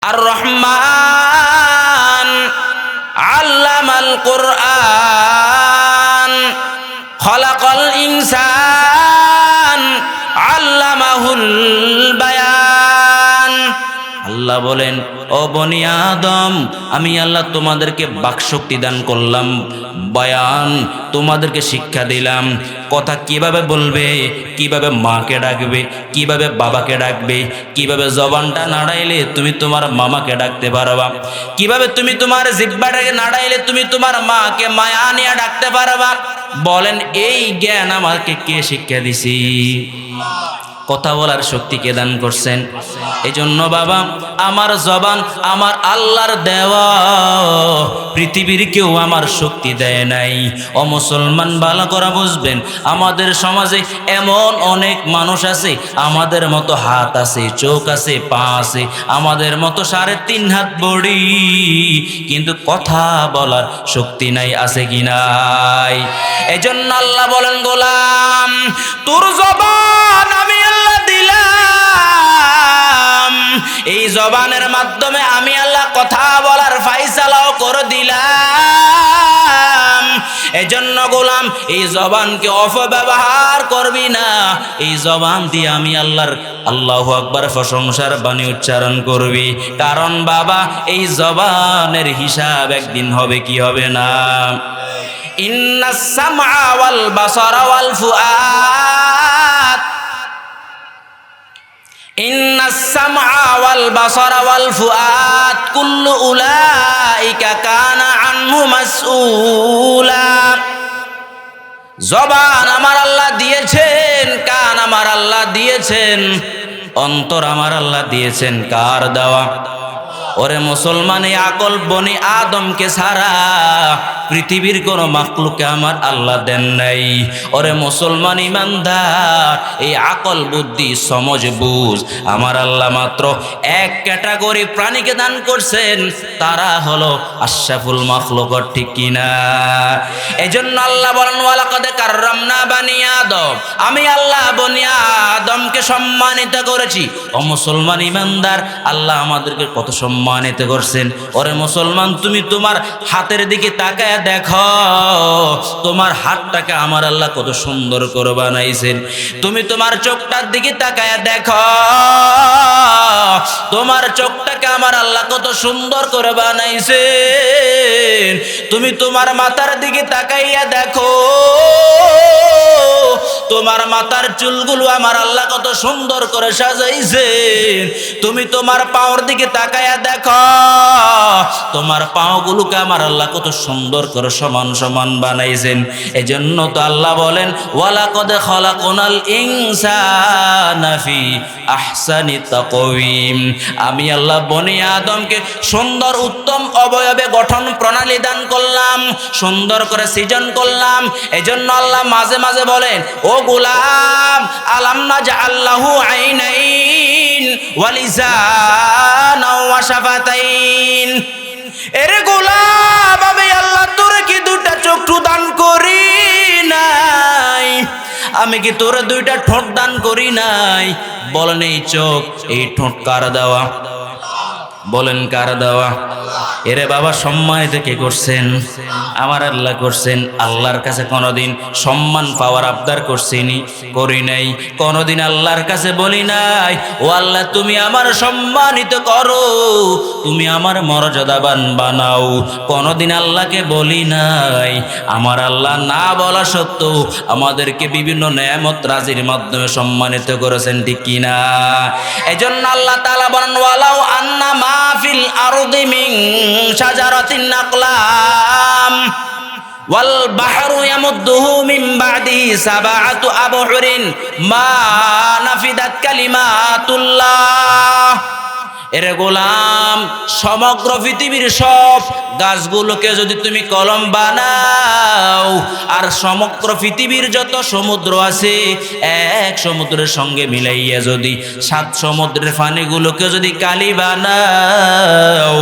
আর রহমান আল্লামাল কুরআন খলাকাল ইনসান আল্লামাহুল বায়ান। আল্লাহ বলেন, ও বনি আদম, আমি আল্লাহ তোমাদেরকে বাকশক্তি দান করলাম, বয়ান তোমাদেরকে শিক্ষা দিলাম। কথা কিভাবে বলবে, কিভাবে মাকে ডাকবে, কিভাবে বাবাকে ডাকবে, কিভাবে জবানটা নাড়াইলে তুমি তোমার মামাকে ডাকতে পারবা, কিভাবে তুমি তোমার জিহ্বাটাকে নাড়াইলে তুমি তোমার মাকে মায়া নিয়ে ডাকতে পারবা। বলেন, এই জ্ঞান আমাকে কে শিক্ষা দিছি? কথা বলার শক্তি কে দান করছেন? এই জন্য বাবা, আমার জবান আমার আল্লাহর দেওয়া, পৃথিবীর কেউ আমার শক্তি দেয় নাই। ও মুসলমান, ভালো করে বুঝবেন, আমাদের সমাজে এমন অনেক মানুষ আছে, আমাদের মতো হাত আছে, চোখ আছে, পা আছে, আমাদের মতো 3.5 হাত বড়ি, কিন্তু কথা বলার শক্তি নাই। আছে কি নাই? এই জন্য আল্লাহ বলেন, গোলাম, তোর জবান আমি আল্লাহ দিলাম, এই জবানের মাধ্যমে আমি আল্লাহ কথা বলার ফায়সালাও করে দিলাম। এজন্য গোলাম, এই জবানকে অপব্যবহার করবি না। এই জবান দিয়ে আমি আল্লাহর আল্লাহু আকবার প্রশংসার বাণী উচ্চারণ করবি। কারণ বাবা, এই জবানের হিসাব একদিন হবে, কি হবে না? ইন্নাস সামআ ওয়াল বাসারা ওয়াল ফুআদ, ইন্নাস সামআ ওয়াল বাসারা ওয়াল ফুআদ কুল্লু উলাইকা কানা আনহু মাসউলা। জবান আমার আল্লাহ দিয়েছেন, কান আমার আল্লাহ দিয়েছেন, অন্তর আমার আল্লাহ দিয়েছেন। কার দেওয়া? ওরে মুসলমান, এই আকল বনি আদমকে ছাড়া পৃথিবীর কোনো মাখলুককে আমার আল্লাহ দেন নাই। ওরে মুসলমান ইমানদার, এই আকল বুদ্ধি সমঝ বুঝ আমার আল্লাহ মাত্র এক ক্যাটাগরি প্রাণীকে দান করছেন, তারা হলো আশরাফুল মাখলুক। ঠিক কিনা? এজন্য আল্লাহ বলেন, ওয়ালাকাদ কাররামনা বানি আদম, আমি আল্লাহ বনি আদমকে সম্মানিত করেছি। ও মুসলমান ইমানদার, আল্লাহ আমাদেরকে কত সম্মানিত করছেন। ওরে মুসলমান, তুমি তোমার হাতের দিকে তাকায় দেখো, তোমার হাতটাকে আমার আল্লাহ কত সুন্দর করে বানাইছেন। তুমি তোমার চোখটার দিকে তাকায় দেখো, তোমার চোখটাকে আমার আল্লাহ কত সুন্দর করে বানাইছেন। তুমি তোমার মাথার দিকে তাকাইয়া দেখো, তোমার মাথার চুলগুলো আমার আল্লাহ কত সুন্দর করে সাজাইছেন। তুমি তোমার পাওর দিকে তাকায়া দেখো, তোমার পাওগুলোকে আমার আল্লাহ কত সুন্দর করে সমান সমান বানাইছেন। এজন্য তো আল্লাহ বলেন, ওয়ালাকাদ খালাকনাল ইনসানা ফি আহসানি তাকওয়িম, আমি আল্লাহ বনি আদমকে সুন্দর উত্তম অবয়বে গঠন প্রণালী দান করলাম, সুন্দর করে সৃজন করলাম। এজন্য আল্লাহ মাঝে মাঝে বলেন, ও গোলাম, আলাম নাজআল লাহু আইনাইন ওয়া লিসানাও ওয়া শাফাতাইন। এরে গোলাম, আমি আল্লাহ তোরে কি 2টা চক্ষু দান করি নাই? আমি কি তোরে 2টা ঠোঁট দান করি নাই? বলেন, এই চোখ, এই ঠোঁট কার দেওয়া? বলেন, কার দেওয়া? এরে বাবা, সম্মানিত কে করছেন? আমার আল্লাহ করছেন। আল্লাহর কাছে কোনোদিন সম্মান পাওয়ার আবদার করছিনি? করি নাই। কোনোদিন আল্লাহর কাছে বলি নাই, ও আল্লাহ তুমি আমার সম্মানিত করো, তুমি আমার মর্যাদাবান বানাও। কোনোদিন আল্লাহকে বলি নাই। আমার আল্লাহ না বলা সত্ত্বেও আমাদেরকে বিভিন্ন নেয়ামত রাজির মাধ্যমে সম্মানিত করেছেন। ঠিক কিনা? এজন্য আল্লাহ তাআলা বলেন, ওয়ালাউ আন্না মা ফিল আরদি মিন শাজারাতিন নাকলাম ওয়াল বাহরু ইয়ামুদ্দুহু মিন বাদিহি সাবআতু আবহুরিন মা নাফিদাত কালিমাতুল্লাহ। এরে গোলাম, সমগ্র পৃথিবীর সব গাছগুলোকে যদি তুমি কলম বানাও, আর সমগ্র পৃথিবীর যত সমুদ্র আছে এক সমুদ্রের সঙ্গে মিলাইয়া যদি 7 সমুদ্রের পানিগুলোকে যদি কালি বানাও,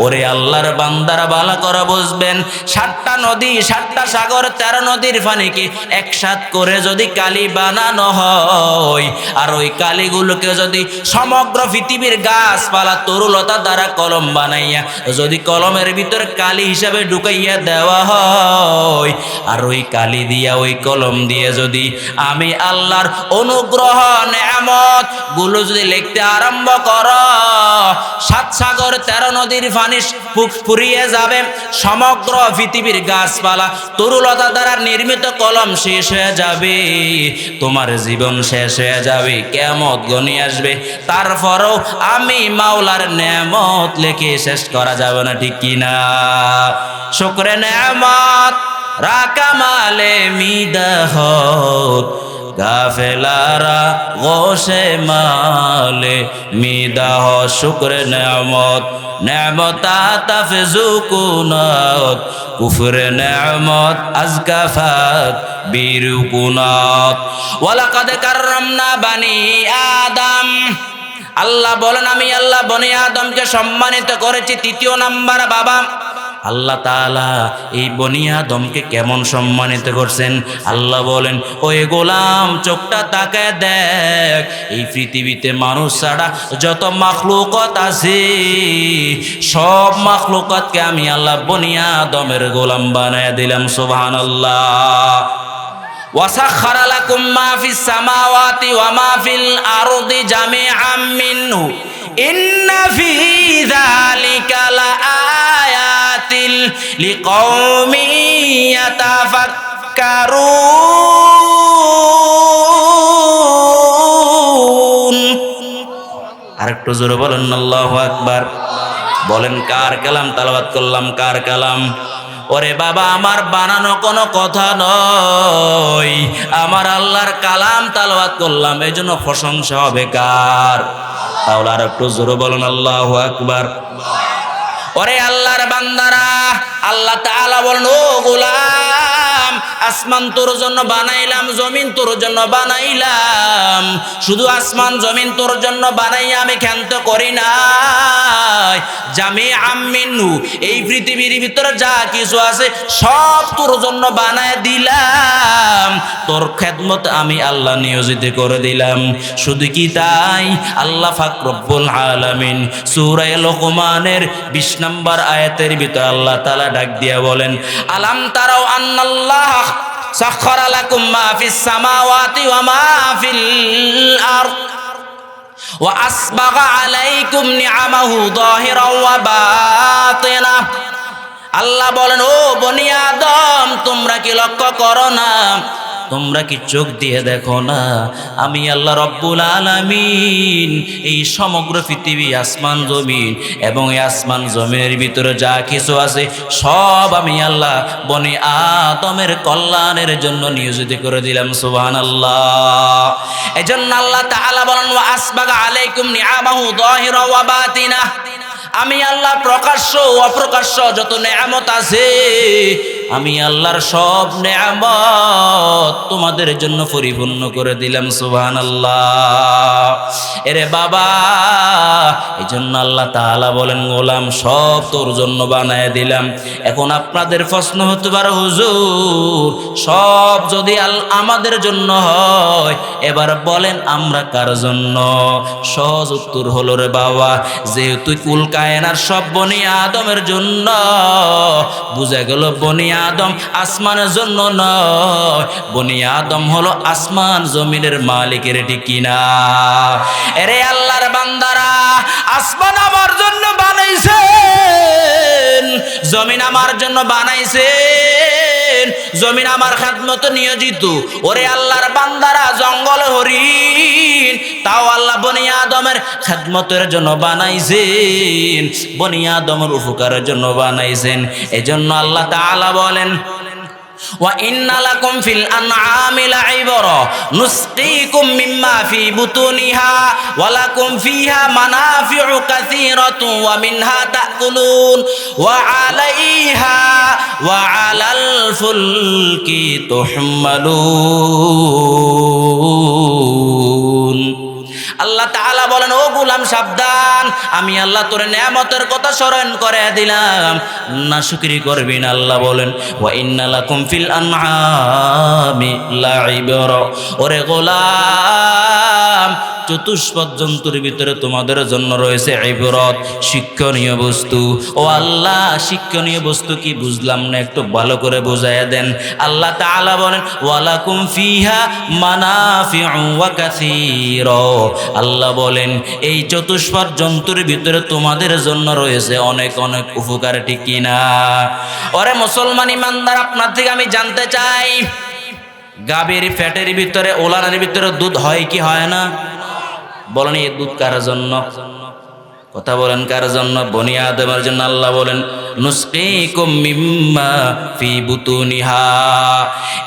ওরে আল্লাহর বান্দারা ভালো করে বুঝবেন, 7টা নদী, 7টা সাগর, 13 নদীর পানিকে একসাথ করে যদি কালি বানানো হয়, আর ওই কালিগুলোকে যদি সমগ্র পৃথিবীর গাছ গাছপালা তরুলতা দ্বারা কলম বানাইয়া যদি কলমের ভিতর কালি হিসাবে ঢুকাইয়া দেওয়া হয়, আর ওই কালি দিয়া ওই কলম দিয়ে যদি আমি আল্লাহর অনুগ্রহ নেয়ামত গুলো যদি লিখতে আরম্ভ করো, 7 সাগর 13 নদীর পানি ফুরিয়ে যাবে, সমগ্র পৃথিবীর গাছপালা তরুলতা দ্বারা নির্মিত কলম শেষ হয়ে যাবে, তোমার জীবন শেষ হয়ে যাবে, কিয়ামত ঘনিয়ে আসবে, তারপরও আমি মাওলার নেয়ামত লিখে শেষ করা যাবে না, ঠিক কিনা? শুকরে নেয়ামত রাকামালে মিদাহত গাফেলারা গোশে মালে মিদাহ শুকরে নেয়ামত নেয়ামতা তাফজুকুনাত কুফরে নেয়ামত আজকাফাত বিরুকুনাত ওয়ালাকাদ কাররামনা বানি আদম। আল্লাহ বলেন আমি আল্লাহ বনি আদমকে সম্মানিত করেছি। 3 নাম্বার বাবা আল্লাহ তাআলা এই বনি আদমকে কেমন সম্মানিত করছেন? আল্লাহ বলেন ওই গোলাম চোখটা তাকায় দেখ, এই পৃথিবীতে মানুষ ছাড়া যত মাখলুকাত আছে সব মাখলুকাতকে আমি আল্লাহ বনি আদমের গোলাম বানায় দিলাম। সুবহানাল্লাহ। ওয়াসাখখারা লাকুম মা ফিস সামাওয়াতি ওয়া মা ফিল আরদি জামিআম মিনহু ইন্না ফি যালিকা লাআয়াতিন লিকাউমিন ইয়াতাফাক্কারুন। আরেকটু জোরে বলেন আল্লাহু আকবার। বলেন কার কালাম তেলাওয়াত করলাম? কার কালাম? ওরে বাবা, আমার বানানো কোনো কথা নয়, আমার আল্লাহর কালাম তেলাওয়াত করলাম, এই জন্য প্রশংসা হবে কার? তাহলে আর একটু জোরে বলেন আল্লাহু আকবার। ওরে আল্লাহর বান্দারা, আল্লাহ তাআলা বলেন ও গোলাম, আসমান তোর জন্য বানাইলাম, জমিন তোর জন্য বানাইলাম। শুধু আসমান জমিন তোর জন্য বানাইয়া আমি ক্ষান্ত করি নাই, জামিআম মিনহু এই পৃথিবীর ভিতরে যা কিছু আছে সব তোর জন্য বানায় দিলাম, তোর খেদমত আমি আল্লাহ নিয়োজিত করে দিলাম। শুধু কি তাই, আল্লাহ পাক রব্বুল আলামিন সূরা লোকমানের 20 নম্বর আয়াতের ভিতর আল্লাহ তাআলা ডাক দিয়া বলেন আলাম তারাও আন্নাল্লাহ সাখখারা লাকুম মা ফিস সামাওয়াতি ওয়া মা ফিল আরদ ওয়া আসবাগা আলাইকুম নিআমাহু যাহিরাও ওয়া বাতিনা। আল্লাহ বলেন ও বনি আদম, তোমরা কি লক্ষ্য করো না, তোমরা কি চোখ দিয়ে দেখো না, আমি আল্লাহ রব্বুল আলামিন এই সমগ্র পৃথিবী আসমান জমিন এবং এই আসমান জমিনের ভিতরে যা কিছু আছে সব আমি আল্লাহ বনি আদমের কল্যাণের জন্য নিয়োজিত করে দিলাম। সুবহানাল্লাহ। এজন্য আল্লাহ তাআলা বলেন ওয়া আসবাগা আলাইকুম নিআমাহু যাহিরা ওয়া বাতিনা। আমি আল্লাহ প্রকাশ্য অপ্রকাশ্য যত নেয়ামত আছে আমি আল্লাহর সব নেয়ামত তোমাদের জন্য পরিপূর্ণ করে দিলাম। সুবহানাল্লাহ। এরে বাবা, এই জন্য আল্লাহ তাআলা বলেন গোলাম সব তোর জন্য বানায় দিলাম। এখন আপনাদের প্রশ্ন হতে পারে হুজুর সব যদি আমাদের জন্য হয়, এবার বলেন আমরা কার জন্য? সহজ উত্তর হলো রে বাবা, যেহেতু কুল কায়নার সব বনি আদমের জন্য, বুঝা গেল বনি আদম আসমানের জন্য নয়, বনি আদম হলো আসমান জমিনের মালিকের, ঠিক কিনা? এরে আল্লাহর বান্দারা, আসমান আমার জন্য বানাইছেন, জমিন আমার জন্য বানাইছেন, জমিন আমার খেদমত নিয়োজিত। ওরে আল্লাহর বান্দারা, জঙ্গল হরিণ তাও আল্লাহ বনি আদমের খেদমতের জন্য বানাইছেন, বনি আদমের উপকারের জন্য বানাইছেন। এজন্য আল্লাহ তাআলা বলেন ওয়া ইন্না লাকুম ফিল আনআমি লাইবরা নুসকিকুম মিম্মা ফি বুতুনিহা ওয়া লাকুম ফিহা মানাফিউ কাসীরাতুন ওয়া মিনহা তাকুলুন ওয়া আলাইহা ওয়া আলাল ফুলকি তুহমালুন। আল্লাহ তাআলা বলেন ও গোলাম সাবধান, আমি আল্লাহ তোর নেয়ামতের কথা স্মরণ করে দিলাম, না শুকরি করবি না। আল্লাহ বলেন ওয়া ইন্না লাকুম ফিল আনআমি লাইবরা। ওরে গোলাম চতুষ্পদ জন্তুর ভিতরে তোমাদের জন্য রয়েছে ইবরত, শিক্ষণীয় বস্তু। ও আল্লাহ, শিক্ষণীয় বস্তু কি বুঝলাম না, একটু ভালো করে বুঝাইয়া দেন। আল্লাহ তাআলা বলেন ওয়ালাকুম ফিহা মানাফিউ ওয়া কাসীরা। আল্লাহ বলেন এই চতুষ্পদ জন্তুর ভিতরে তোমাদের জন্য রয়েছে অনেক অনেক উপকার, ঠিক কিনা? ওরে মুসলমান ইমানদার, আপনার থেকে আমি জানতে চাই, গাভীর পেটের ভিতরে, ওলানের ভিতরে দুধ হয় কি হয় না? বলেন এই দুধ কার জন্য? কথা বলেন কার জন্য? বনি আদমের জন্য। আল্লাহ বলেন নুসকিকুম মিম্মা ফি বুতুনিহা।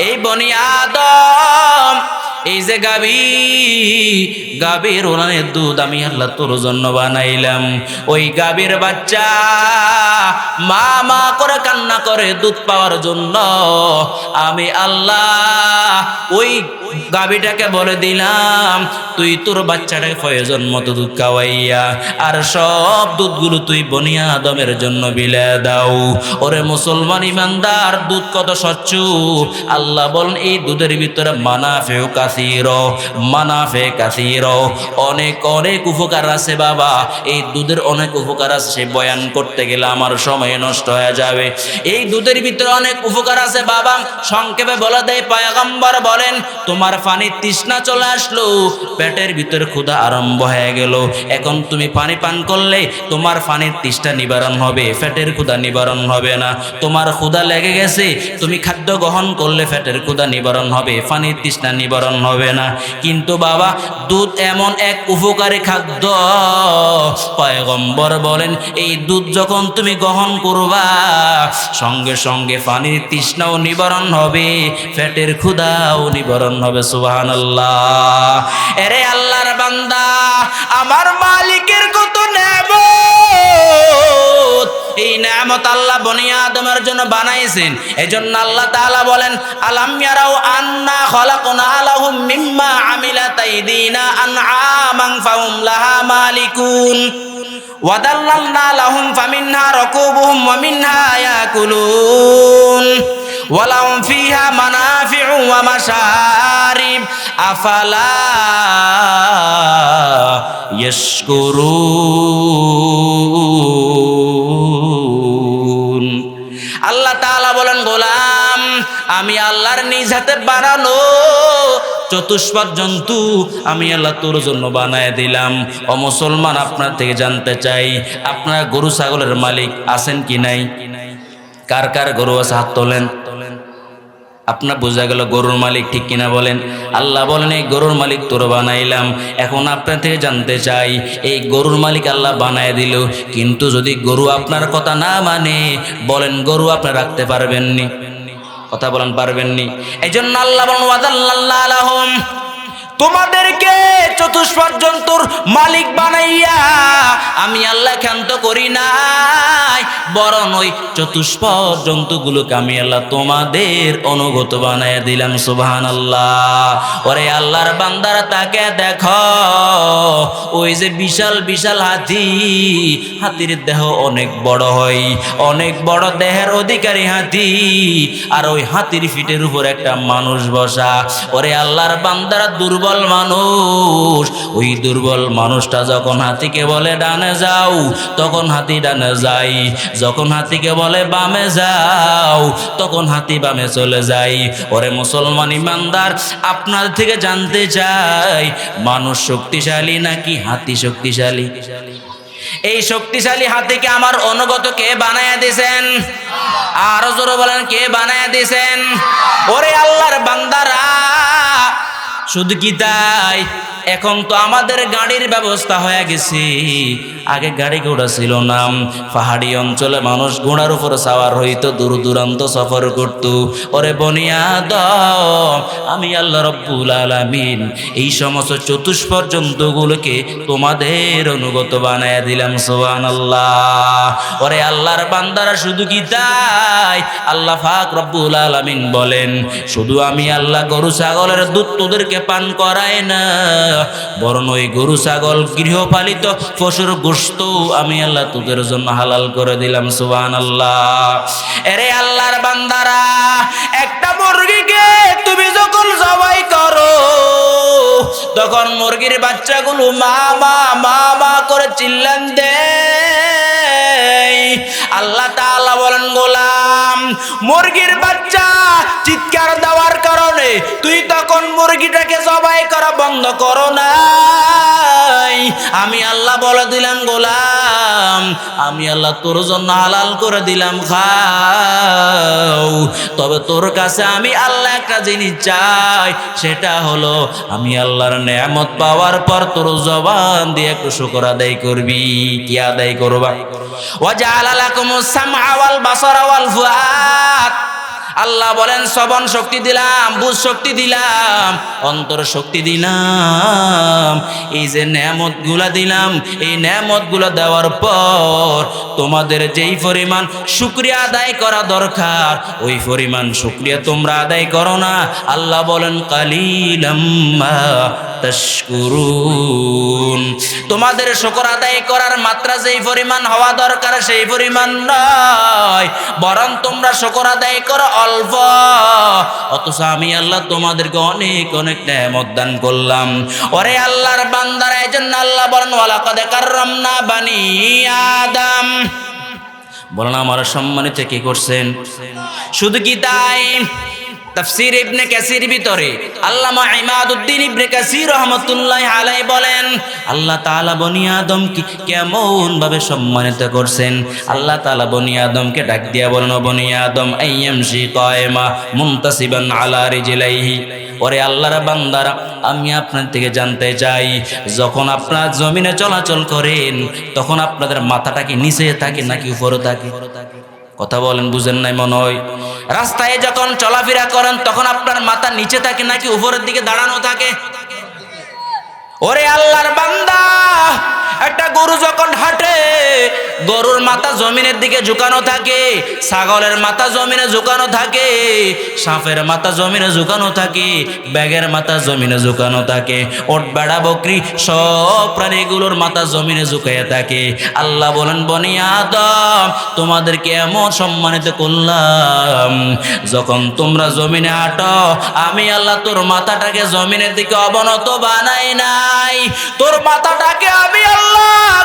এই বনি আদম, এই যে গাভীর ওলানের দুধ আমি আল্লাহ তোর জন্য বানাইলাম। ওই গাভীর বাচ্চা মা মা করে কান্না করে দুধ পাওয়ার জন্য। আমি আল্লাহ ওই গাভীটাকে বলে দিলাম তুই তোর বাচ্চাটাকে প্রয়োজন মতো দুধ খাওয়াইয়া আর সব দুধগুলো তুই বনি আদমের জন্য বিলায় দাও। ওরে মুসলমান ইমানদার, দুধ কত স্বচ্ছ। আল্লাহ বলেন এই দুধের ভিতরে মানাফিউ কাসীরা, অনেক অনেক উপকার আছে বাবা। এই দুধের অনেক উপকার আছে, সে বয়ান করতে গেলে আমার সময় নষ্ট হয়ে যাবে। এই দুধের ভিতরে অনেক উপকার আছে বাবা, সংক্ষেপে বলে দেয় পয়গম্বর বলেন তোমার পানির তৃষ্ণা চলে আসলো, পেটের ভিতরে ক্ষুধা আরম্ভ হয়ে গেল, এখন তুমি পানি পান করলে তোমার পানির তৃষ্ণা নিবারণ হবে, পেটের ক্ষুধা নিবারণ হবে না। তোমার ক্ষুধা লেগে গেছে, তুমি খাদ্য গ্রহণ করলে পেটের ক্ষুধা নিবারণ হবে, পানির তৃষ্ণা নিবারণ হবে না। কিন্তু বাবা দুধ এমন এক উপকারী খাদ্য, পয়গম্বর বলেন এই দুধ যখন তুমি গ্রহণ করবা সঙ্গে সঙ্গে পানির তৃষ্ণাও নিবারণ হবে, পেটের ক্ষুধাও নিবারণ হবে। সুবহানাল্লাহ। এরে আল্লাহর বান্দা, আমার মালিকের কত নেয়ামত, এই নেয়ামত আল্লাহ বনি আদমের জন্য বানাইছেন। এজন্য আল্লাহ তাআলা বলেন আলাম ইয়ারাউ আন্না খলাকনা লাহুম মিম্মা আমিলাত আইদিনা আনআমান ফাহুম লাহা মালিকুন ওয়া দাল্লালনা লাহুম ফামিনহা রাকুবুহুম ওয়া মিনহা ইয়াকুলুন ওয়া লাহুম ফিহা মানাফিউ ওয়া মাশারিব আফালা ইয়াশকুরুন। আল্লাহ তাআলা বলেন গোলাম, আমি আল্লাহর নিজ হাতে বানানো চতুষ্পদ জন্তু আমি আল্লাহ তোর জন্য বানায় দিলাম। ও মুসলমান, আপনার থেকে জানতে চাই আপনার গরু ছাগলের মালিক আছেন কি নাই? কার কার গরু আছে হাত তোলেন। আপনার বোঝা গেল গরুর মালিক, ঠিক কিনা বলেন? আল্লাহ বলেন এই গরুর মালিক তোর বানাইলাম। এখন আপনার থেকে জানতে চাই এই গরুর মালিক আল্লাহ বানায় দিল, কিন্তু যদি গরু আপনার কথা না মানে, বলেন গরু আপনি রাখতে পারবেননি? কথা বলেন পারবেননি? এই জন্য আল্লাহ বলেন ওয়াদাল্লাল্লাহু লাহুম, তোমাদেরকে চতুষ্পদ জন্তুর মালিক বানাইয়া আমি আল্লাহ ক্ষান্ত করি নাই, বরং ওই চতুষ্পদ জন্তুগুলোকে আমি আল্লাহ তোমাদের অনুগত বানাইয়া দিলাম। সুবহানাল্লাহ। ওরে আল্লাহর বান্দারা তাকে দেখো, ওই যে বিশাল বিশাল হাতি, হাতির দেহ অনেক বড় হয়, অনেক বড় দেহের অধিকারী হাতি, আর ওই হাতির পিঠের উপর একটা মানুষ বসা। ওরে আল্লাহর বান্দারা দুর্বল মানুষ, ওই দুর্বল মানুষটা যখন হাতিকে বলে ডানে যাও তখন হাতি ডানে যায়, যখন হাতিকে বলে বামে যাও তখন হাতি বামে চলে যায়। ওরে মুসলমান ইমানদার, আপনার থেকে জানতে চাই মানুষ শক্তিশালী নাকি হাতি শক্তিশালী? এই শক্তিশালী হাতিকে আমার অনুগত কে বানায়া দিয়েছেন? আরো জোরে বলেন কে বানায়া দিয়েছেন? ওরে আল্লাহর বান্দারা, শুধু কি তাই, এখন তো আমাদের গাড়ির ব্যবস্থা হয়ে গেছে। আগে গাড়ি ঘোড়া ছিল না, পাহাড়ি অঞ্চলে মানুষ ঘোড়ার উপর সাওয়ার হইতো, দূর দূরান্ত সফর করত। ওরে বনি আদম, আমি আল্লাহ রব্বুল আলামিন এই সমস্ত চতুষ্পদ জন্তুগুলোকে তোমাদের অনুগত বানায়া দিলাম। সুবহানাল্লাহ। ওরে আল্লাহর বান্দারা, শুধু কি তাই, আল্লাহ পাক রব্বুল আলামিন বলেন শুধু আমি আল্লাহ গরু ছাগলের দুধ তোদেরকে পান করাই না, বরং ওই গরু ছাগল গৃহপালিত পশুর গোশত আমি আল্লাহ তোদের জন্য হালাল করে দিলাম। সুবহানাল্লাহ। এরে আল্লাহর বান্দারা, একটা মুরগিকে তুমি যখন জবাই করো, তখন মুরগির বাচ্চাগুলো মা মা মা মা করে চিল্লান দেয়। আল্লাহ তাআলা বলেন, গোলাম, মুরগির বাচ্চা চিৎকার দেওয়ার কারণে তুই তখন মুরগিটাকে জবাই করা বন্ধ করো নাই। আমি আল্লাহ বলে দিলাম, গোলাম, আমি আল্লাহ তোর জন্য হালাল করে দিলাম, খাও। তবে তোর কাছে আমি আল্লাহ একটা জিনিস চাই, সেটা হলো আমি আল্লাহর নেয়ামত পাওয়ার পর তোর জবান দিয়ে একটু শুকর আদায় করবি। কি আদায় করবা? ওয়াজআলা লাকুমুস সামআ ওয়াল বাসারা ওয়াল ফুআদ। আল্লাহ বলেন, শ্রবণ শক্তি দিলাম, বুঝ শক্তি দিলাম, অন্তর শক্তি দিলাম। এই যে নেয়ামতগুলা দিলাম, এই নেয়ামতগুলা দেওয়ার পর তোমাদের যেই পরিমাণ শুকরিয়া আদায় করা দরকার ওই পরিমাণ শুকরিয়া তোমরা আদায় করো না। আল্লাহ বলেন, কালিলাম মা তাশকুরুন। তোমাদের শুকর আদায় করার মাত্রা যেই পরিমাণ হওয়া দরকার সেই পরিমাণ নয়, বরং তোমরা শুকর আদায় করো অল্প, অথচ আমি আল্লাহ তোমাদেরকে অনেক অনেক নেয়ামত দান করলাম। ওরে আল্লাহর বান্দারা, এজন্য আল্লাহ বলেন, ওয়ালাকাদ কাররামনা বানি আদম। বলেন, আমার সম্মানিত কি করছেন? শুধু কি তাই? তাফসীর ইবনে কাসির ভিতরে আল্লামা ইমাদউদ্দিন ইবনে কাসির রাহমাতুল্লাহি আলাইহি বলেন, আল্লাহ তাআলা বনি আদমকে কেমন ভাবে সম্মানিত করছেন। আল্লাহ তাআলা বনি আদমকে ডাক দিয়া বলেন, বনি আদম আইয়ামশি কায়মা মুনতাসিবান আলা রিজলাইহি। ওরে আল্লাহর বান্দারা, আমি আপনার থেকে জানতে চাই, যখন আপনারা জমিনে চলাচল করেন তখন আপনাদের মাথাটা কি নিচে থাকে নাকি উপরে থাকে? কথা বলেন, বুঝেন নাই মনে হয়। রাস্তায় যখন চলাফেরা করেন তখন আপনার মাথা নিচে থাকে নাকি উপরের দিকে দাঁড়ানো থাকে? ওরে আল্লাহর বান্দা, একটা গরু যখন হাঁটে গরুর মাথা জমিনের দিকে ঝুঁকানো থাকে, ছাগলের মাথা জমিনে ঝুঁকানো থাকে, সাপের মাথা জমিনে ঝুঁকানো থাকে, ব্যাগের মাথা জমিনে ঝুঁকানো থাকে, ওট বেড়া বকরি সব প্রাণীগুলোর মাথা জমিনে ঝুঁকাইয়া থাকে। আল্লাহ বলেন, বনি আদম, তোমাদেরকে এমন সম্মানিত করলাম, যখন তোমরা জমিনে হাঁটো আমি আল্লাহ তোর মাথাটাকে জমিনের দিকে অবনত বানাই নাই, তোর মাথাটাকে আমি আল্লাহ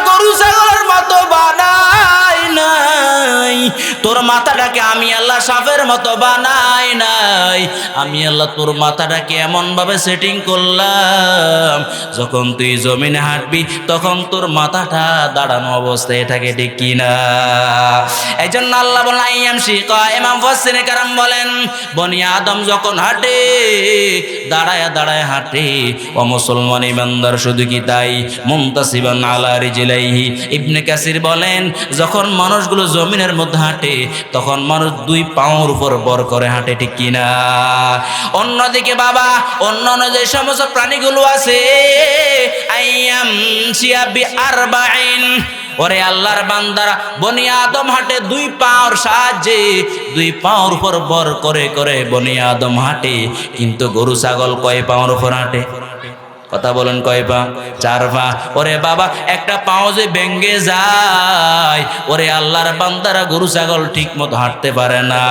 গরু ছাগলের মতো বানাই নাই, তোর মাথাটাকে আমি আল্লাহ সাপের মতো বানাই নাই। আমি আল্লাহ তোর মাথাটাকে এমন ভাবে সেটিং করলাম, যখন তুই জমিনে হাঁটবি তখন তোর মাথাটা দাঁড়ানো অবস্থায় থাকে, ঠিক কিনা? এই জন্য আল্লাহ বলেন, আইয়ামশি কায়মা। মুফাসসিরে কেরাম বলেন, বনি আদম যখন হাঁটে দাঁড়ায় দাঁড়ায় হাঁটে। ও মুসলমান ইমানদার, শুধু কি তাই, মুনতাসিবান আলা রিজলাইহি। ইবনে কাসির বলেন, যখন মানুষগুলো জমিনের মধ্যে হাঁটে তখন মানুষ দুই পায়ের উপর ভর করে হাঁটে, ঠিক কিনা? অন্যদিকে বাবা, অন্যান্য যে সমস্ত প্রাণীগুলো আছে, আইয়ামশিয়া বিআরবাইন। ওরে আল্লাহর বান্দারা, বনি আদম হাঁটে দুই পাওয়ার সাহায্যে, দুই পাওয়ার উপর ভর করে করে বনি আদম হাঁটে। কিন্তু গরু ছাগল কয় পাওয়ার উপর হাঁটে? কথা বলেন, কয় পা? 4 পা। ওরে বাবা, একটা পাও যে ভেঙ্গে যায়, ওরে আল্লাহর বান্দারা গরু ছাগল ঠিক মতো হাঁটতে পারে না।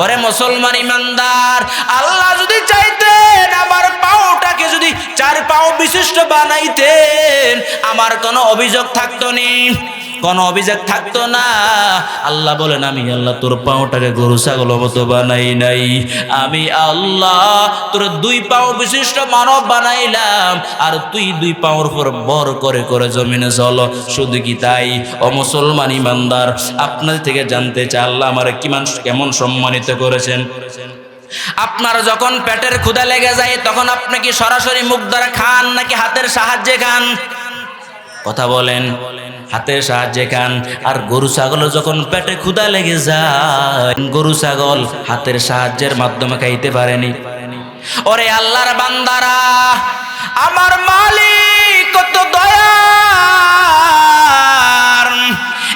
ওরে মুসলমান ইমানদার, আল্লাহ যদি চাইতেন আমার পাওটাকে যদি 4 পাও বিশিষ্ট বানাইতেন, আমার কোনো অভিযোগ থাকতো না, কোনো অভিযোগ থাকতো না। আল্লাহ বলেন, আমি আল্লাহ তোর পাওটাকে গরু ছাগল মতো বানাই নাই, আমি আল্লাহ তোর 2 পাও বিশিষ্ট মানব বানাইলাম, আর তুই 2 পাওর উপর ভর করে করে জমিনে চলো। শুধু কি তাই, ও মুসলমান ইমানদার, আপনাদের থেকে জানতে চাই আল্লাহ আমার কেমন সম্মানিত করেছেন। আপনার যখন পেটের ক্ষুধা লেগে যায় তখন আপনি কি সরাসরি মুখ দ্বারা খান নাকি হাতের সাহায্যে খান? কথা বলেন, হাতের সাহায্যে খান। আর গরু ছাগলের যখন পেটে ক্ষুধা লেগে যায়, গরু ছাগল হাতের সাহায্যের মাধ্যমে খাইতে পারেনি। ওরে আল্লাহর বান্দারা, আমার মালিক কত দয়ার।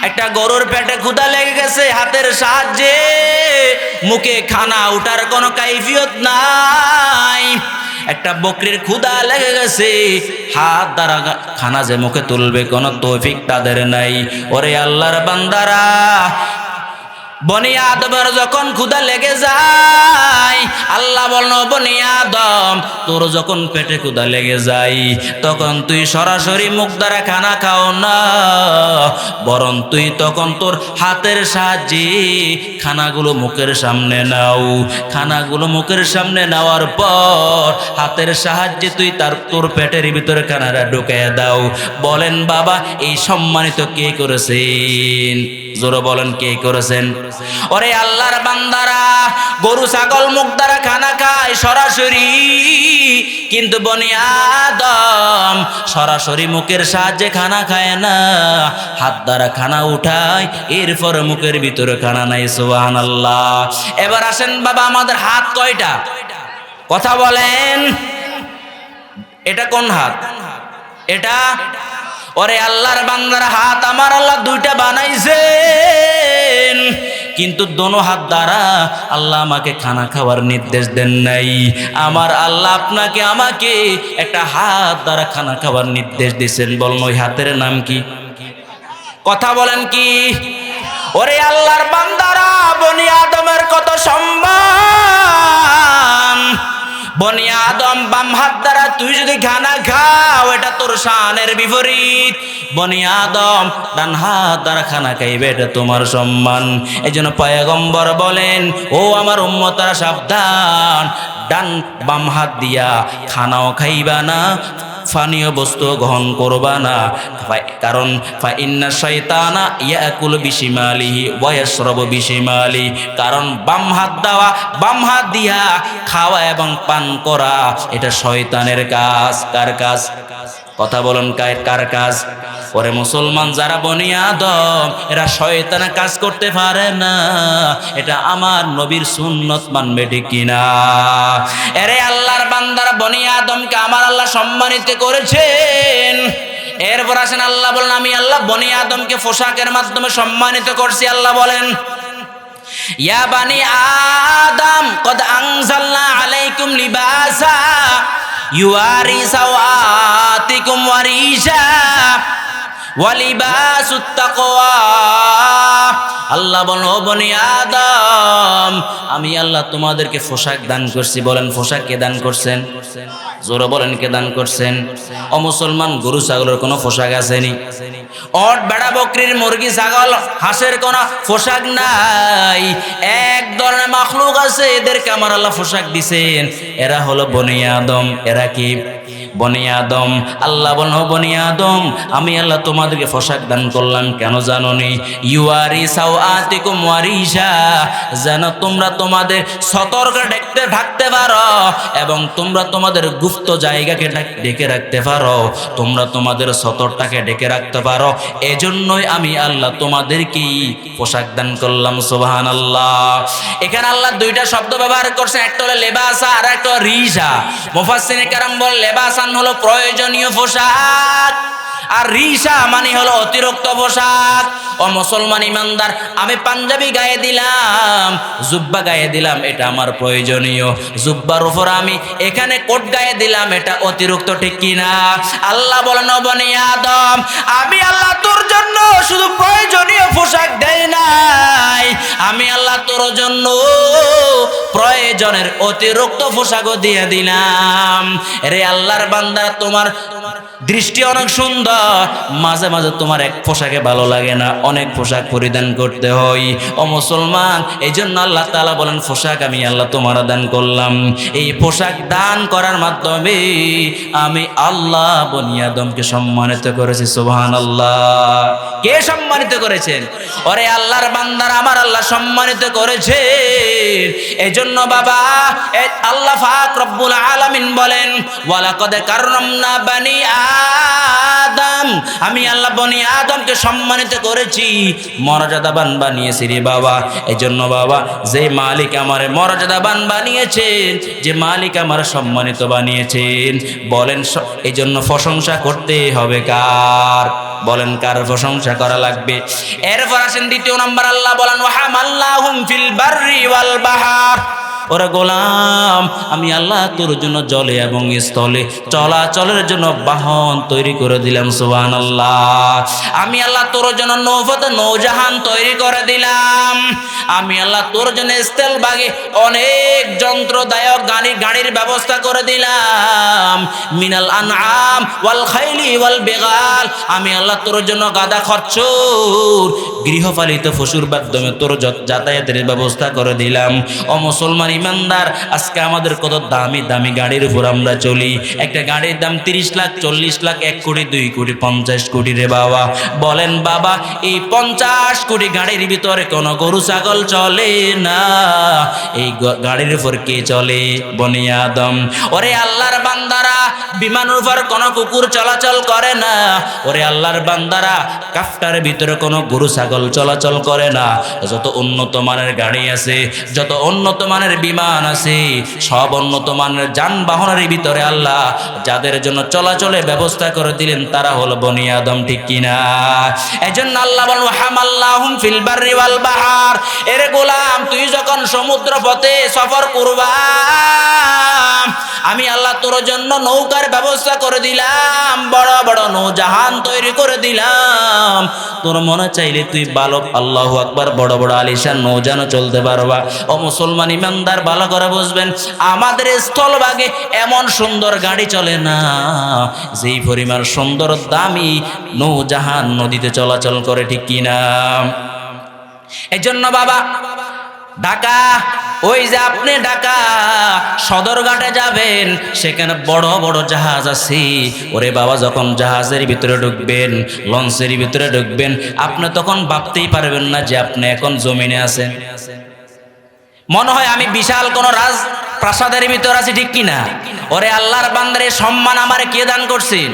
একটা গরুর পেটে ক্ষুধা লেগে গেছে, হাতের সাহায্যে মুখে খানা উঠার কোনো কাইফিয়ত নাই। একটা বকরির ক্ষুধা লেগে গেছে, হাত দ্বারা খানা যে মুখে তুলবে কোনো তৌফিক তাদের নাই। ওরে আল্লাহর বান্দারা, বনি আদমের যখন ক্ষুধা লেগে যায়, আল্লাহ বলল বনি আদম তোর যখন পেটে ক্ষুধা লেগে যায় তখন তুই সরাসরি মুখ দ্বারা খানা খাও না, বরং তুই তখন তোর হাতের সাহায্যে খানাগুলো মুখের সামনে নাও। খানাগুলো মুখের সামনে নেওয়ার পর হাতের সাহায্যে তুই তোর পেটের ভিতরে খানাটা ঢুকিয়ে দাও। বলেন বাবা এই সম্মানিত কে করেছেন? জোরে বলেন কে করেছেন? ওরে আল্লাহর বান্দারা, গরু ছাগল মুখ দ্বারা খানা খায় সরাসরি, কিন্তু বনি আদম সরাসরি মুখের সাহায্যে খানা খায় না, হাত দ্বারা খানা উঠায়, এরপর মুখের ভিতরে খানা নাই। সুবহানাল্লাহ। এবার আসেন বাবা, আমাদের হাত কয়টা? কথা বলেন, এটা কোন হাত? এটা। ওরে আল্লাহর বান্দার হাত আমার আল্লাহ দুইটা বানাইছেন, কিন্তু দোনো হাত দ্বারা আল্লাহ আমাকে খানা খাওয়ার নির্দেশ দেন নাই। আমার আল্লাহ আপনাকে আমাকে একটা হাত দ্বারা খানা খাওয়ার নির্দেশ দিয়েছেন। বলুন ওই হাতের নাম কি? কথা বলেন কি? ওরে আল্লাহর বান্দারা, বনি আদমের কত সম্মান! বনি আদম বাম হাত দ্বারা তুই যদি খানা খাও এটা তোর শানের বিপরীত। বনি আদম ডান হাত দ্বারা খানা খাইবে এটা তোমার সম্মান। এই জন্য পয়গম্বর বলেন, ও আমার উম্মতরা সাবধান, ডান বাম হাত দিয়া খানাও খাইবা না, পানীয় বস্তু গ্রহণ করবা না, কারণ ফাইন্না শাইতানা ইয়াকুল বিশিমালিহি ওয়া ইয়াশরাবু বিশিমালি। কারণ বাম হাত দেওয়া, বাম হাত দিয়া খাওয়া এবং পান করা এটা শয়তানের কাজ। কার কাজ? কথা বলুন, কার কাজ? ওরে মুসলমান যারা বনি আদম, এরা শয়তানের কাজ করতে পারে না। এটা আমার নবীর সুন্নত, মানবে ঠিক কিনা? এরে আল্লাহর বান্দারা, বনি আদমকে আমার আল্লাহ সম্মানিত করেছেন। এরপর আসেন আল্লাহ বলেন, আমি আল্লাহ বনি আদমকে পোশাকের মাধ্যমে সম্মানিত করছি। আল্লাহ বলেন, ইয়া বানি আদম কদ আনজালনা আলাইকুম লিবাসা ইউয়ারি সাওয়াতিকুম ওয়ারিশা ওয়া লিবাসুত তাকওয়া। আল্লাহ বলেন, ও বনি আদম আমি আল্লাহ তোমাদেরকে পোশাক দান করছি। বলেন পোশাক কে দান করছেন? জোরে বলেন কে দান করছেন? ও মুসলমান, গরু ছাগলের কোনো পোশাক আসেনি? ওট বেড়া বকরির মুরগি ছাগল হাঁসের কোনো পোশাক নাই। এক ধরনের মাখলুক আছে, এদেরকে আমার আল্লাহ পোশাক দিছেন। এরা হলো বনি আদম। এরা কি? বনি আদম। আল্লাহ বলেন, ও বনি আদম আমি আল্লাহ তোমাদেরকে পোশাক দান করলাম, কেন জানোনি? ইউয়ারি সাওআতিকুম ওয়ারিশা, যেন তোমরা তোমাদের সতর্ক ঢাকতে পারো এবং তোমরা তোমাদের গুপ্ত জায়গাকে ঢেকে রাখতে পারো, তোমরা তোমাদের সতরটাকে ঢেকে রাখতে পারো। এজন্যই আমি আল্লাহ তোমাদেরকে পোশাক দান করলাম। সুবহানাল্লাহ। এখানে আল্লাহ দুইটা শব্দ ব্যবহার করছেন, একটা হলো লেবাসা আর একটা হলো রিশা। মুফাসসিরিনে কেরাম বলেন লেবাসান হলো প্রয়োজনীয় পোশাক, আর রিশা মানে হলো অতিরিক্ত পোশাক। ও মুসলমান ইমানদার, আমি পাঞ্জাবি গায়ে দিলাম, জুব্বা গায়ে দিলাম, এটা আমার প্রয়োজনীয়। জুব্বার উপর আমি এখানে কোট গায়ে দিলাম, এটা অতিরিক্ত, ঠিক কিনা? আল্লাহ বলেন, ও বনি আদম আমি আল্লাহ তোর জন্য শুধু প্রয়োজনীয় পোশাক দেই নাই, আমি আল্লাহ তোর জন্য প্রয়োজনের অতিরিক্ত পোশাকও দিয়ে দিলাম। রে আল্লাহর বান্দা, তোমার দৃষ্টি অনেক সুন্দর, মাঝে মাঝে তোমার এক পোশাকে ভালো লাগে না, অনেক পোশাক পরিধান করতে হয়। ও মুসলমান, এই জন্য আল্লাহ তাআলা বলেন পোশাক আমি আল্লাহ তোমার দান করলাম। এই পোশাক দান করার মাধ্যমে আমি আল্লাহ বনি আদমকে সম্মানিত করেছি। সুবহানাল্লাহ। কে সম্মানিত করেছেন? ওরে আল্লাহর বান্দারা, আমার আল্লাহ সম্মানিত করেছেন। এই জন্য বাবা আল্লাহ পাক রব্বুল আলামিন বলেন, ওয়ালাকাদ কাররামনা বানি আদম, আমি আল্লাহ বনি আদমকে সম্মানিত করেছি, মর্যাদাবান বানিয়েছি রে বাবা। এই জন্য বাবা, যে মালিক আমারে মর্যাদাবান বানিয়েছেন, যে মালিক আমার সম্মানিত বানিয়েছেন, বলেন এই জন্য প্রশংসা করতে হবে কার? বলেন কার প্রশংসা করা লাগবে? এরপর আসেন দ্বিতীয় নম্বর, আল্লাহ বলেন ওয়াহামাল্লাহুম ফিল বাররি ওয়াল বাহর। ওরে গোলাম, আমি আল্লাহ তোর জন্য জলে এবং স্থলে চলাচলের জন্য বাহন তৈরি করে দিলাম। সুবহানাল্লাহ। আমি আল্লাহ তোর জন্য নৌজাহান তৈরি করে দিলাম। আমি আল্লাহ তোর জন্য স্থলভাগে অনেক যন্ত্রদায়ক গাড়ির ব্যবস্থা করে দিলাম। মিনাল আনআম ওয়াল খাইলি ওয়াল বিগাল, আমি আল্লাহ তোর জন্য গাদা খচ্চর গৃহপালিত পশুর মাধ্যমে তোর যাতায়াতের ব্যবস্থা করে দিলাম। ও মুসলমান ইমানদার, আজকে আমাদের কত দামি দামি গাড়ির উপর আমরা চলি। একটা গাড়ির দাম 30 লাখ, 40 লাখ, 1 কোটি, 2 কোটি, 50 কোটি রে বাবা। বলেন বাবা, এই 50 কোটি গাড়ির ভিতরে কোনো গরু ছাগল চলে না। এই গাড়ির উপর কে চলে? বনি আদম। ওরে আল্লাহর বান্দারা, বিমানের উপর কোনো কুকুর চলাচল করে না। ওরে আল্লাহর বান্দারা, কাফটার ভিতরে কোনো গরু ছাগল চলাচল করে না। যত উন্নত মানের গাড়ি আছে, যত উন্নত মানের বিমান আছে, সব উন্নত মানের যানবাহনের ভিতরে আল্লাহ যাদের জন্য চলাচলের ব্যবস্থা করে দিলেন তারা হলো বনি আদম, ঠিক কিনা? এজন্য আল্লাহ বলেন হামাল্লাহুম ফিল বাররি ওয়াল বাহার। এরে গোলাম, তুই যখন সমুদ্র পথে সফর করবা, আমি আল্লাহ তোর জন্য নৌকার ব্যবস্থা করে দিলাম, বড় বড় নৌজাহান তৈরি করে দিলাম। তোর মনে চাইলে তুই বালক, আল্লাহু আকবার, বড় বড় আলিশান নৌজানও চলতে পারবা। ও মুসলমান ইমানদার, ভালো করে বুঝবেন, আমাদের স্থলভাগে এমন সুন্দর গাড়ি চলে না যেই পরিমাণ সুন্দর দামি নৌজাহান নদীতে চলাচল করে, ঠিক কিনা? এই জন্য বাবা, ঢাকা, ওই যে আপনি ঢাকা সদরঘাটে যাবেন, সেখানে বড় বড় জাহাজ আছে। ওরে বাবা, যখন জাহাজের ভিতরে ঢুকবেন, লঞ্চের ভিতরে ঢুকবেন, আপনি তখন ভাবতেই পারবেন না যে আপনি এখন জমিনে আছেন। মনে হয় আমি বিশাল কোনো প্রাসাদের ভিতর আছি, ঠিক কিনা? ওরে আল্লাহর বান্দারে, সম্মান আমারে কে দান করছেন?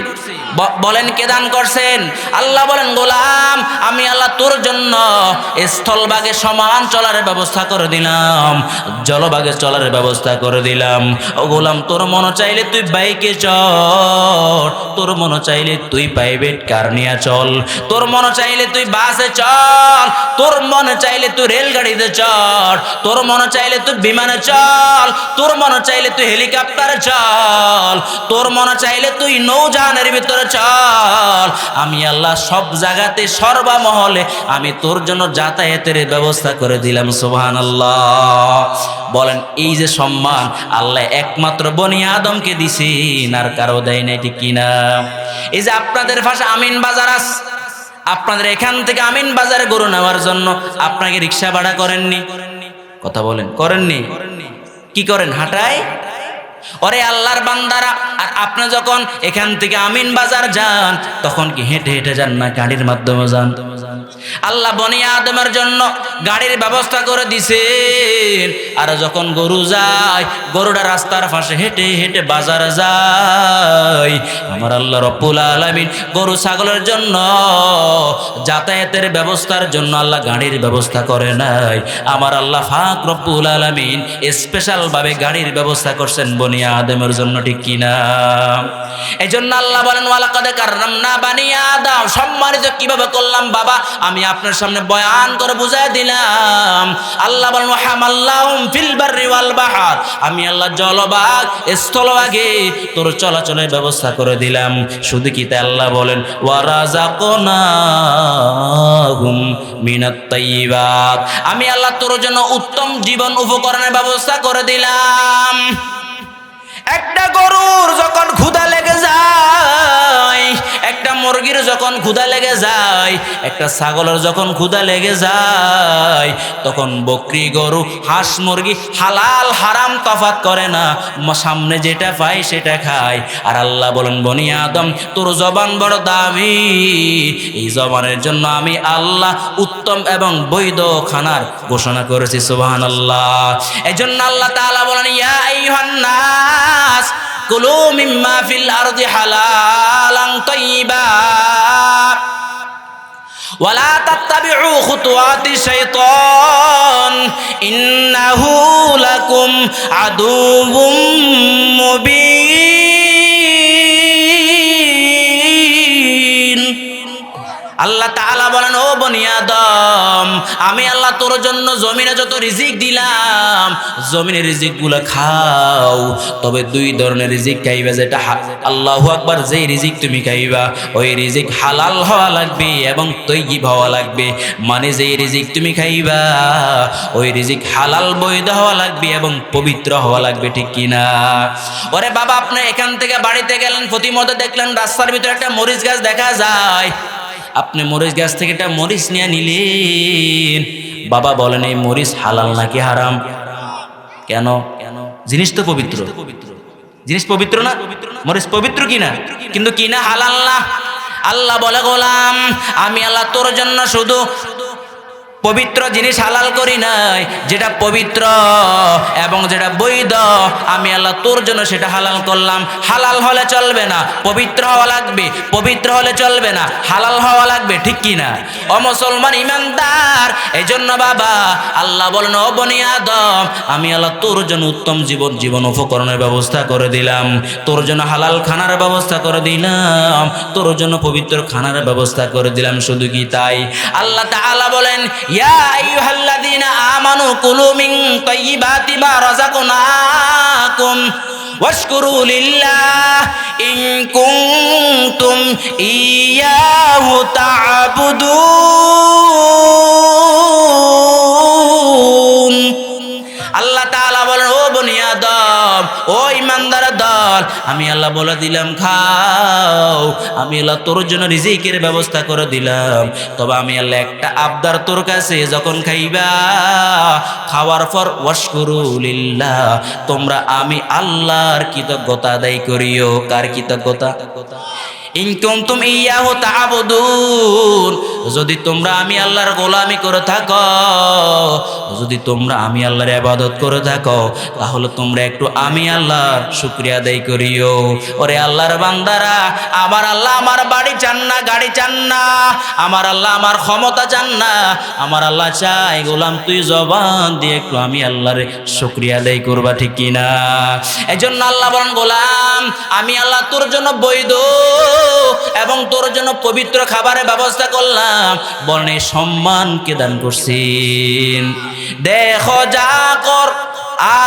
বলেন, কে দান করছেন? আল্লাহ বলেন, গোলাম, আমি আল্লাহ তোর জন্য স্থলভাগে সমান চলার ব্যবস্থা করে দিলাম, জলভাগে চলার ব্যবস্থা করে দিলাম। ও গোলাম, তোর মনে চাইলে তুই বাইকে চল, তোর মনে চাইলে তুই প্রাইভেট কার নিয়ে চল, তোর মনে চাইলে তুই বাসে চল, তোর মনে চাইলে তুই রেলগাড়িতে চল, তোর মনে চাইলে তুই বিমানে চল, তোর মনে চাইলে তুই হেলিকপ্টারে চল, তোর মনে চাইলে তুই নৌজাহানের ভিতরে চল। আমি আল্লাহ সব জায়গাতে সর্বমহলে আমি তোর জন্য যাতায়াতের ব্যবস্থা করে দিলাম। সুবহানাল্লাহ। বলেন, এই যে সম্মান আল্লাহ একমাত্র বনি আদমকে দিছেন, আর কারো দেয় নাই, ঠিক কিনা? এই যে আপনাদের ভাষা আমিন বাজার আছে, আপনাদের এখান থেকে আমিন বাজারে গরু নেওয়ার জন্য আপনাকে রিক্সা ভাড়া করেননি? কথা বলেন, করেননি? কি করেন? হাঁটায়। ওরে আল্লাহর বান্দারা, আর আপনি যখন এখান থেকে আমিন বাজার যান, তখন কি হেঁটে হেঁটে যান না গাড়ির মাধ্যমে যান? আল্লাহ বনি আদমের জন্য গাড়ির ব্যবস্থা করে দিছেন। আর যখন গরু যায়, গরুটা রাস্তার পাশে হেঁটে হেঁটে বাজারে যায়। আমার আল্লাহ রব্বুল আলামিন গরু ছাগলের জন্য যাতায়াতের ব্যবস্থার জন্য আল্লাহ গাড়ির ব্যবস্থা করে নাই। আমার আল্লাহ পাক রব্বুল আলামিন স্পেশাল ভাবে গাড়ির ব্যবস্থা করছেন বনি আদমের জন্য, ঠিক কিনা? এই জন্য আল্লাহ বলেন, ওয়ালাকাদ কাররামনা বানি আদম। সম্মানিত কিভাবে করলাম বাবা, আমি আপনার সামনে বয়ান করে বুঝাই দিলাম। আল্লাহ বলেন, হামাল্লাহুম ফিল বাররি ওয়াল বাহার। আমি আল্লাহ জলভাগ স্থলভাগে তোর চলাচলের ব্যবস্থা করে দিলাম। শুধু কি তাই? আল্লাহ বলেন, ওয়া রাযাকনাহুম মিনাত তাইয়্যিবাত। আমি আল্লাহ তোর জন্য উত্তম জীবন উপকরণের ব্যবস্থা করে দিলাম। একটা গরুর যখন ক্ষুধা লেগে যায়, একটা মুরগির যখন ক্ষুধা লেগে যায়, একটা ছাগলের যখন ক্ষুধা লেগে যায়, তখন বকরি, গরু, হাঁস, মুরগি হালাল হারাম তফাৎ করে না, সামনে যেটা পায় সেটা খায়। আর আল্লাহ বলেন, বনি আদম, তোর জবান বড় দামি, এই জবানের জন্য আমি আল্লাহ উত্তম এবং বৈধ খানার ঘোষণা করেছি। সুবহানাল্লাহ। এজন্য আল্লাহ তাআলা বলেন, ইয়া আইয়ুহান নাস কুলু মিম্মা ফিল আরদি হালালান তাইয়্যিবা ওয়ালা তাত্তাবিউ খুতুওয়াতি শাইতান ইন্নাহু লাকুম আদুউম মুবিন। আল্লাহ তাআলা বলেন, ও বনি আদম, আমি আল্লাহ তোর জন্য জমিনে যত রিজিক দিলাম জমিনের রিজিকগুলো খাও, তবে দুই ধরনের রিজিক খাইবা, যেটা আল্লাহু আকবার, যেই রিজিক তুমি খাইবা ওই রিজিক হালাল হওয়া লাগবে এবং তৈয়িব হওয়া লাগবে। মানে যেই রিজিক তুমি খাইবা ওই রিজিক হালাল বৈধ হওয়া লাগবে এবং পবিত্র হওয়া লাগবে, ঠিক কিনা? ওরে বাবা, আপনি এখান থেকে বাড়িতে গেলেন, প্রতিমধ্যে দেখলেন রাস্তার ভিতরে একটা মরিচ গাছ দেখা যায়, আপনি মরিচ গাছ থেকে একটা মরিচ নিয়ে নিলেন। বাবা বলেন এই মরিচ হালাল নাকি হারাম? কেন? জিনিস তো পবিত্র, জিনিস পবিত্র না? মরিচ পবিত্র কিনা? কিন্তু কিনা হালাল না। আল্লাহ বলে, গোলাম আমি আল্লাহ তোর জন্য শুধু পবিত্র জিনিস হালাল করি নাই, যেটা পবিত্র এবং যেটা বৈধ আমি আল্লাহ তোর জন্য সেটা হালাল করলাম। হালাল হলে চলবে না, পবিত্র হওয়া লাগবে, পবিত্র হলে চলবে না, হালাল হওয়া লাগবে, ঠিক কিনা? ও মুসলমান ইমানদার, এই জন্য বাবা আল্লাহ বলেন, ও বনি আদম, আমি আল্লাহ তোর জন্য উত্তম জীবন উপকরণের ব্যবস্থা করে দিলাম, তোর জন্য হালাল খানার ব্যবস্থা করে দিলাম, তোর জন্য পবিত্র খানার ব্যবস্থা করে দিলাম। শুধু কি তাই, আল্লাহ তাআলা বলেন, ইয়া আইয়ুহাল্লাযীনা আমানু কুলু মিন তাইয়্যিবাতি মা রাযাকনাকুম ওয়াশকুরু লিল্লাহ ইন কুনতুম ইয়্যাহু তা'বুদুন। আল্লাহ তাআলা বলেন, ও বনি আদম, ও ইমানদার দল, আমি আল্লাহ বলে দিলাম খাও, আমি আল্লাহ তোর জন্য রিজিকের ব্যবস্থা করে দিলাম, তবে আমি আল্লাহ একটা আবদার তোর কাছে, যখন খাইবা খাওয়ার পর ওয়াশকুরু লিল্লাহ, তোমরা আমি আল্লাহর কৃতজ্ঞতা আদায় করিও। কার কৃতজ্ঞতা? ইন কুনতুম ইয়্যাহু তা'বুদুন, যদি তোমরা আমি আল্লাহর গোলামি করে থাকো, যদি তোমরা আমি আল্লাহর ইবাদত করে থাকো, তাহলে তোমরা একটু আমি আল্লাহর শুকরিয়া আদায় করিও। ওরে আল্লাহর বান্দারা, আমার আল্লাহ আমার বাড়ি চান না, গাড়ি চান না, আমার আল্লাহ আমার ক্ষমতা চান না, আমার আল্লাহ চাই গোলাম তুই জবান দিয়ে একটু আমি আল্লাহর শুকরিয়া আদায় করবা, ঠিক কিনা? এজন্য আল্লাহ বলেন, গোলাম আমি আল্লাহ তোর জন্য বৈধ এবং তোর জন্য পবিত্র খাবারের ব্যবস্থা করলাম। বলেন এই সম্মানকে দান করছেন। দেখো যা কর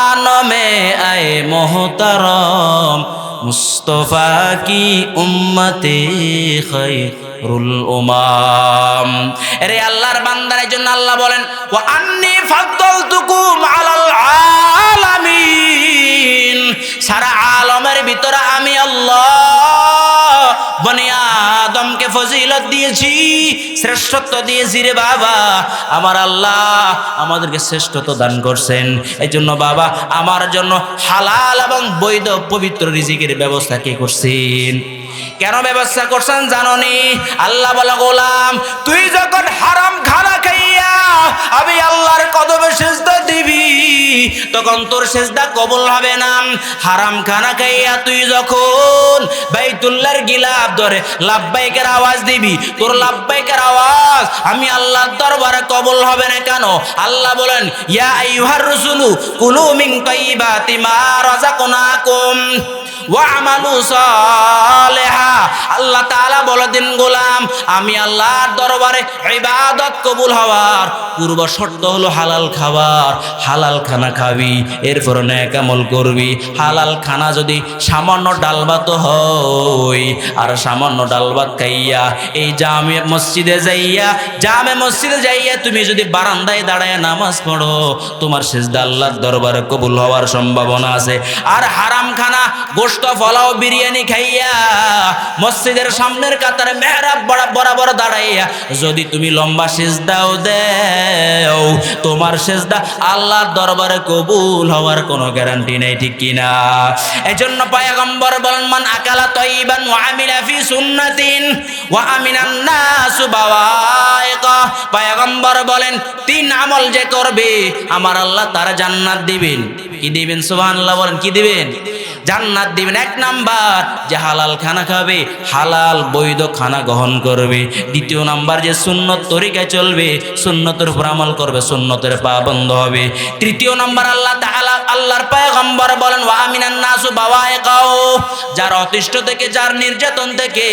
আনমে আয়ে মোহতারম, মুস্তফা কি উম্মতে খায়রুল উমাম। আরে আল্লাহর বান্দার জন্য আল্লাহ বলেন, ওয়া আন্নী ফাদ্দালতুকুম আলাল আলামিন, সারা আলমের ভিতরে আমি আল্লাহ বনি আদমকে ফজিলত দিয়েছি, শ্রেষ্ঠত্ব দিয়েছি রে বাবা। আমার আল্লাহ আমাদেরকে শ্রেষ্ঠত্ব দান করছেন। এই জন্য বাবা আমার জন্য হালাল এবং বৈধ পবিত্র রিজিকের ব্যবস্থা কে করছেন? কেন ব্যবস্থা করছেন জানোনি? আল্লাহ বলে, গোলাম তুই যখন হারাম খানা খাইয়া আমি আল্লাহর কদমে সিজদা দিবি, তখন তোর সিজদা কবুল হবে না। হারাম খানা খাইয়া তুই যখন বাইতুল্লাহর গিলাফ ধরে লাব্বাইকের আওয়াজ দিবি, তোর লাব্বাইকের আওয়াজ আমি আল্লাহর দরবারে কবুল হবে না। কেন? আল্লাহ বলেন, ইয়া আইয়ুহার রাসূলু কুলু মিন তাইয়্যিবাতি মা রাযাকনাকুম ওয়া আমালু সালিহা। আল্লাহ তাআলা বলে দিন, গোলাম আমি আল্লাহর দরবারে ইবাদত কবুল হওয়ার পূর্ব শর্ত হলো হালাল খাবার, হালাল খানা খাবি, এরপর নেক আমল করবি। হালাল খানা যদি সামান্য ডাল ভাত হয়, আর সামান্য ডাল ভাত খাইয়া এই জামে মসজিদে যাইয়া তুমি যদি বারান্দায় দাঁড়ায় নামাজ পড়ো, তোমার সিজদা আল্লাহর দরবারে কবুল হওয়ার সম্ভাবনা আছে। আর হারাম খানা গোশত পোলাও বিরিয়ানি খাইয়া মসজিদের সামনের কাতারে মেহরাব বরাবর দাঁড়াইয়া যদি তুমি লম্বা সিজদাও দেও, তোমার সিজদা আল্লাহর দরবারে কবুল হওয়ার কোনো গ্যারান্টি নেই, ঠিক কিনা? এজন্য পয়গম্বর বলেন, মান আকালা তাইয়িবান ওয়া আমিলা ফি সুন্নাতিন ওয়া আমিনান নাসু বাওয়াইকা। পয়গম্বর বলেন, তিন আমল যে করবে আমার আল্লাহ তার জান্নাত দিবেন। কি দিবেন? সুবহানাল্লাহ বলেন, কি দিবেন? জান্নাত দিবেন। এক নাম্বার যে হালাল খানা খাবে, হালাল বৈধ খানা গ্রহণ করবে। দ্বিতীয় নাম্বার যে সুন্নত তরিকায় চলবে, সুন্নতের উপর আমল করবে, সুন্নতের পাবন্ধ হবে। তৃতীয় নাম্বার আল্লাহ তাআলা আল্লাহর পয়গম্বর বলেন ওয়া আমিনান নাসু বাওয়াইকাও, যার অতিষ্ঠ থেকে, যার নির্যাতন থেকে,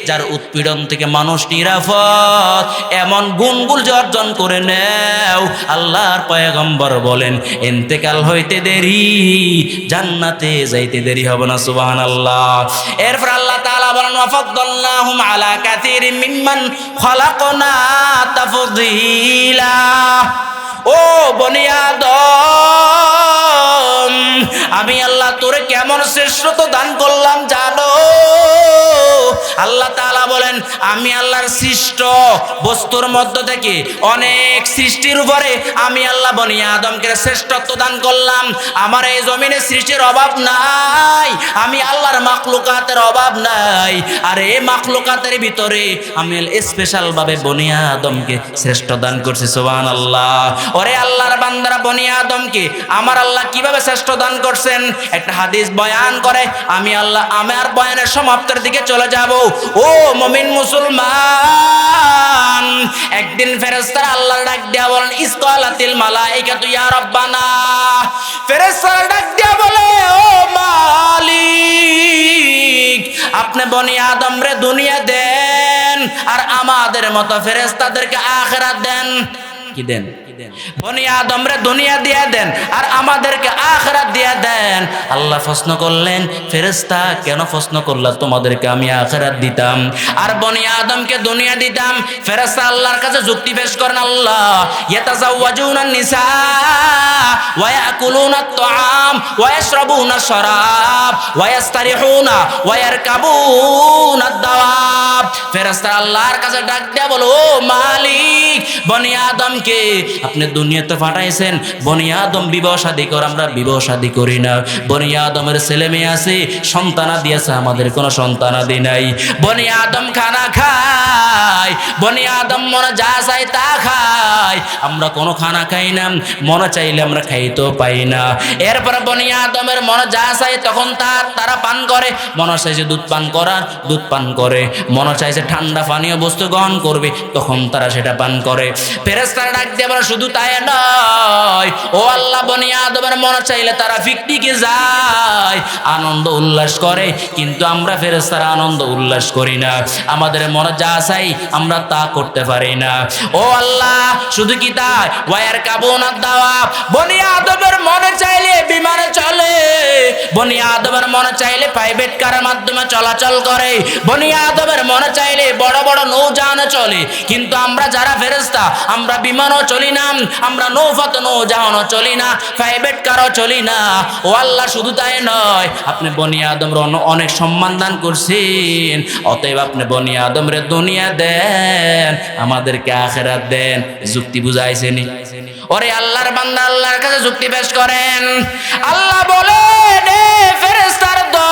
যার উৎপীড়ন থেকে মানুষ নিরাপদ, এমন গুণগুলো যে অর্জন করে নেও, আল্লাহর পয়গম্বর বলেন ইন্তেকাল হইতে দেরি, জান্নাতে যাইতে দেরি হবে না। সুবহানাল্লাহ। এরপর আল্লাহ তাআলা বলেন ওয়া ফাদ্দালনাহুম আলা কাসীরিম মিম্মান খালাকনা তাফদীলা। ও বনি আদম, আমি আল্লাহ তোরে কেমন শ্রেষ্ঠত্ব দান করলাম জানো? আল্লাহ তাআলা বলেন আমি আল্লাহর সৃষ্ট বস্তুর মধ্য থেকে অনেক সৃষ্টির উপরে আমি আল্লাহ বনি আদমকে শ্রেষ্ঠত্ব দান করলাম। আমার এই জমিনে সৃষ্টির অভাব নাই, আমি আল্লাহর মাখলুকাতের অভাব নাই। আর এই মাখলুকাতের ভিতরে আমি স্পেশাল ভাবে বনি আদমকে শ্রেষ্ঠ দান করছি। সুবহানাল্লাহ। ওরে আল্লাহর বান্দারা, বনি আদমকে আমার আল্লাহ কিভাবে শ্রেষ্ঠ দান করছেন একটা হাদিস বয়ান করে আমি আল্লাহ আমার বয়ানের সমাপ্তির দিকে চলে যাব। ও মুমিন মুসলমান, একদিন ফেরেশতারা আল্লাহর ডাক দিয়া বলেন ইসকালাতিল মালাইকাতু ইয়া রাব্বানা। ফেরেশতারা ডাক দিয়া বলে ও মালিক, আপনি বনি আদম রে দুনিয়া দেন আর আমাদের মতো ফেরেশতাদেরকে আখিরাত দেন। কি দেন? বনি আদম রে দুনিয়া দিয়ে দেন আর আমাদেরকে আখিরাত দিয়ে দেন। আল্লাহ প্রশ্ন করলেন ফেরেশতা কেন প্রশ্ন করলা? তোমাদেরকে আমি আখিরাত দিতাম আর বনি আদমকে দুনিয়া দিতাম। ফেরেশতা আল্লাহর কাছে যুক্তি পেশ করেন আল্লাহ ইয়াতাজাওয়াজুনা নিসা ওয়া ইয়াকুলুনা আত-তাআম ওয়া ইয়াশরাবুনা আশ-শারাব ওয়া ইয়াস্তারিহুনা ওয়া ইয়ারকাবুনা আদ-দাওয়াব। ফেরেশতা আল্লাহর কাছে ডাক দেয়া বলো ও মালিক, বনি আদমকে আপনি দুনিয়াতে পাঠাইছেন, বনি আদম বিবাহ শাদী করে, আমরা বিবাহ শাদী করি না। বনি আদমের ছেলে মেয়ে আছে, সন্তানাদি আছে, আমাদের কোনো সন্তানাদি নাই। বনি আদম খানা খায়, বনি আদম মনে যা চাই তা খায়, আমরা কোনো খানা খাই না, মনে চাইলে আমরা খাইতেও পাই না। এরপরে বনি আদমের মনে যা চাই তখন তারা পান করে, মনে চাইছে দুধ পান করার দুধ পান করে, মনে চাইছে ঠান্ডা পানীয় বস্তু গ্রহণ করবে তখন তারা সেটা পান করে। ফেরেশতারা ডাক দিয়ে বলে শুধু তাই নয়, ও আল্লাহ বনি আদমের মনে চাইলে তারা পিকনিকে যায়, আনন্দ উল্লাস করে, কিন্তু আমরা ফেরেশতারা আনন্দ উল্লাস করি না, আমাদের মনে যা চাই আমরা তা করতে পারি না। ও আল্লাহ শুধু কি তাই, ওয়ার কাবুনাদ দাওয়াব, বনি আদমের মনে চাইলে বিমানে চলে, বনি আদমের মনে চাইলে প্রাইভেট কারের মাধ্যমে চলাচল করে, বনি আদমের মনে চাইলে বড় বড় নৌযানে চলে, কিন্তু আমরা যারা ফেরেশতা আমরা বিমানও চলি না, আমরা নৌপথ নৌযানও চলি না, প্রাইভেট কারও চলি না। ও আল্লাহ শুধু তাই নয়, আপনি বনি আদমের অনেক সম্মান দান করছেন, অতএব আপনি বনি আদমরে দুনিয়া দেন, আমাদেরকে আখিরাত দেন। যুক্তি বুঝাইছেনি? ওরে আল্লাহর বান্দা আল্লাহর কাছে যুক্তি পেশ করেন। আল্লাহ বলেন এ ফেরেশতার দল,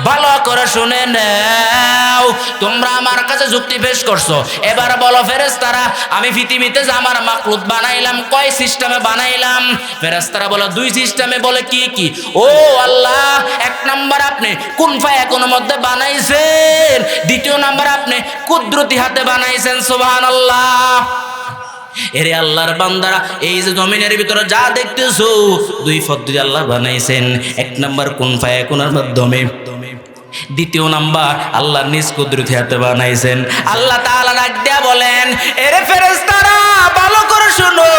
ভালো করে শুনে নাও, তোমরা আমার কাছে যুক্তি পেশ করছো, এবার বলো ফেরেশতারা আমি পৃথিবীতে যে আমার মাখলুক বানাইলাম কয় সিস্টেমে বানাইলাম? ফেরেশতারা বলে দুই সিস্টেমে। বলে কি কি? ও আল্লাহ, এক নাম্বার আপনি কুন ফায়াকুনের মধ্যে বানাইছেন, দ্বিতীয় নাম্বার আপনি কুদরতি হাতে বানাইছেন। সুবহানাল্লাহ। এরে আল্লাহর বান্দারা, এই যে জমিনের ভিতরে যা দেখতেছো দুই পদ্ধতি আল্লাহ বানাইছেন। এক নাম্বার কুন ফায়াকুনের মাধ্যমে, দ্বিতীয় নাম্বার আল্লাহর নিজ কুদরতি হাতে বানাইছেন। আল্লাহ তাআলা ডাক দিয়া বলেন এরে ফেরেশতারা ভালো করে শুনো,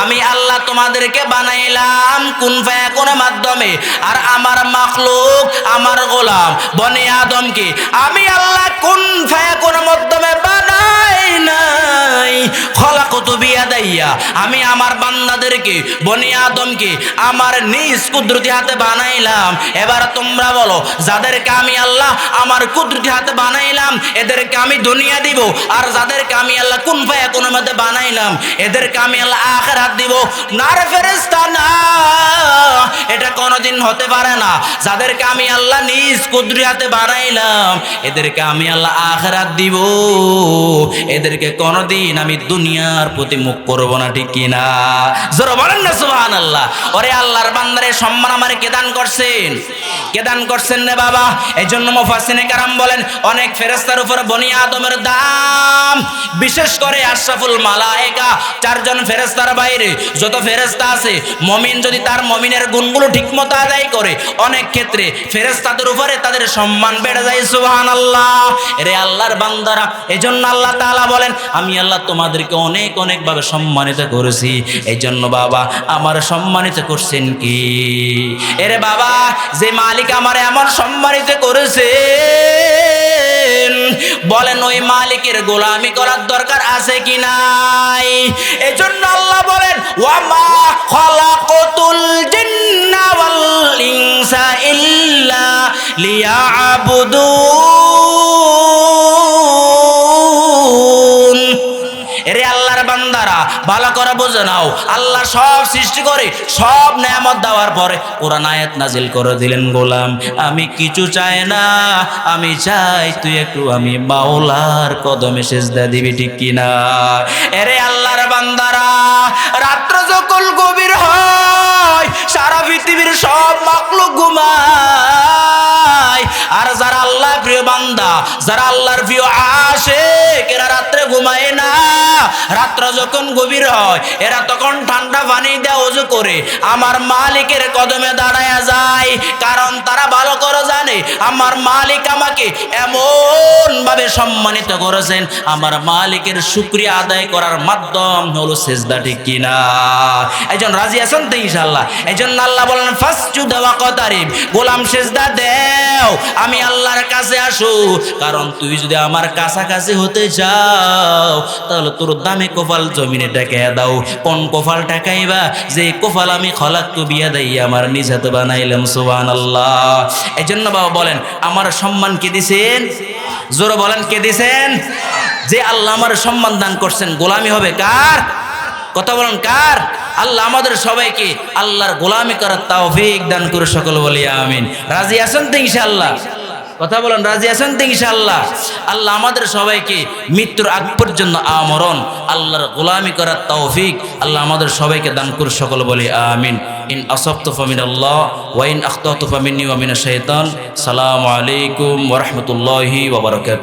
আমি আল্লাহ তোমাদেরকে বানাইলাম কুন ফায়াকুনের মাধ্যমে, আর আমার মাখলুক আমার গোলাম বনি আদমকে আমি আল্লাহ কুন ফায়াকুনের মাধ্যমে বানাই নাই, খলাকতু বিয়াদাইয়া, আমি আমার বান্দাদেরকে বনি আদমকে আমার নিজ কুদরতি হাতে বানাইলাম। এবার তোমরা বলো, যাদেরকে আমি আল্লাহ আমার কুদরতি হাতে বানাইলাম এদেরকে আমি দুনিয়া দিব, আর যাদেরকে আমি আল্লাহ কুন ফায়াকুনের মধ্যে বানাইলাম এদেরকে আমি আল্লাহ আখিরাত দিব। না রে ফেরেশতা না, এটা কোনোদিন হতে পারে না। যাদেরকে আমি আল্লাহ নিজ কুদরতি হাতে বানাইলাম এদেরকে আমি আল্লাহ আখিরাত দিব, এদেরকে কোনোদিন আমি দুনিয়ার প্রতি মুখ করব না, ঠিক কিনা? জোরে বলেন না সুবহানাল্লাহ। ওরে আল্লাহর বান্দারে সম্মান আমারে কে দান করছেন? কে দান করছেন রে বাবা? এই জন্য মুফাসসিরিনে কেরাম বলেন অনেক ফেরেশতার উপরে বনি আদমের দাম, বিশেষ করে আশরাফুল মালায়েকা, 4 জন ফেরেশতার বাইরে যত ফেরেশতা আছে, মুমিন যদি তার মুমিনের গুণগুলো ঠিকমতো আদায় করে, অনেক ক্ষেত্রে ফেরেশতাদের উপরে তাদের সম্মান বেড়ে যায়। সুবহানাল্লাহ। এরে আল্লাহর বান্দারা, এজন্য আল্লাহ তাআলা বলেন আমি আল্লাহ তোমাদেরকে অনেক অনেক ভাবে সম্মানিত করেছি। এই জন্য বাবা আমার সম্মানিত করছেন কি? এরে বাবা, যে মালিক আমার এমন সম্মানিত করেছে, বলেন ওই মালিকের গোলামি করার দরকার আছে কি নাই? এই জন্য আল্লাহ বলেন ওয়ামা খালাকাতুল জিন্না ওয়াল ইনসা ইল্লা লিয়াবুদুন। এরে আল্লাহর বান্দারা, ভালো করে বুঝে নাও, আল্লাহ সব সৃষ্টি করে সব নেয়ামত দেওয়ার পরে কোরআন আয়াত নাজিল করে দিলেন, গোলাম আমি কিছু চাই না, আমি চাই তুই একটু আমি মাওলার কদমে সিজদা দিবি, ঠিক কিনা? এরে আল্লাহর বান্দারা, রাত্র যখন গভীর হয় সারা পৃথিবীর সব মাখলুক ঘুমায়, আর যারা আল্লাহ প্রিয় বান্দা, যারা আল্লাহর প্রিয় আশিক, এরা রাত্রে ঘুমায় না। রাত্র যখন গভীর হয় এরা তখন ঠান্ডা পানি দিয়ে ওযু করে আমার মালিকের কদমে দাঁড়ায়া যায়, কারণ তারা ভালো করে জানে আমার মালিক আমাকে এমন ভাবে সম্মানিত করেছেন, আমার মালিকের শুকরিয়া আদায় করার মাধ্যম হলো সিজদা, ঠিক কিনা? একজন রাজি আছেন তো ইনশাআল্লাহ? এইজন্য আল্লাহ বলেন ফাসজুদ ওয়াকতারিব, গোলাম সিজদা দেও, আমি আল্লাহর কাছে আসো, কারণ তুই যদি আমার কাছাকাছি হতে যাও তাহলে তোর দামে কপাল জমিনে টাকাইয়া দাও। কোন কপাল টাকাইবা? যে কপাল আমি খলাকতু বিয়াদাইয়া, আমার নিজ হাতে বানাইলাম। সুবহানাল্লাহ। এই জন্য বাবা বলেন আমার সম্মান কে দিছেন? জোরে বলেন কে দিছেন? যে আল্লাহ আমার সম্মান দান করছেন, গোলামি হবে কার? কথা বলেন কার? আল্লাহ আমাদের সবাইকে আল্লাহর গোলামি করার তৌফিক দান করে, সকল বলি আমিন। রাজি আছেন তো ইনশাআল্লাহ? কথা বলেন রাজি আছেন তো ইনশাআল্লাহ? আল্লাহ আমাদের সবাইকে মৃত্যুর আগ পর্যন্ত আমরণ আল্লাহর গোলামি করার তৌফিক আল্লাহ আমাদের সবাইকে দান করে, সকল বলি আমিন। ইন আসাবতু ফামিনাল্লাহ ওয়া ইন আখতাতু ফামিন্নি ওয়া মিনাশ শাইতান। আসসালামু আলাইকুম ওয়া রাহমাতুল্লাহি ওয়া বারাকাতুহু।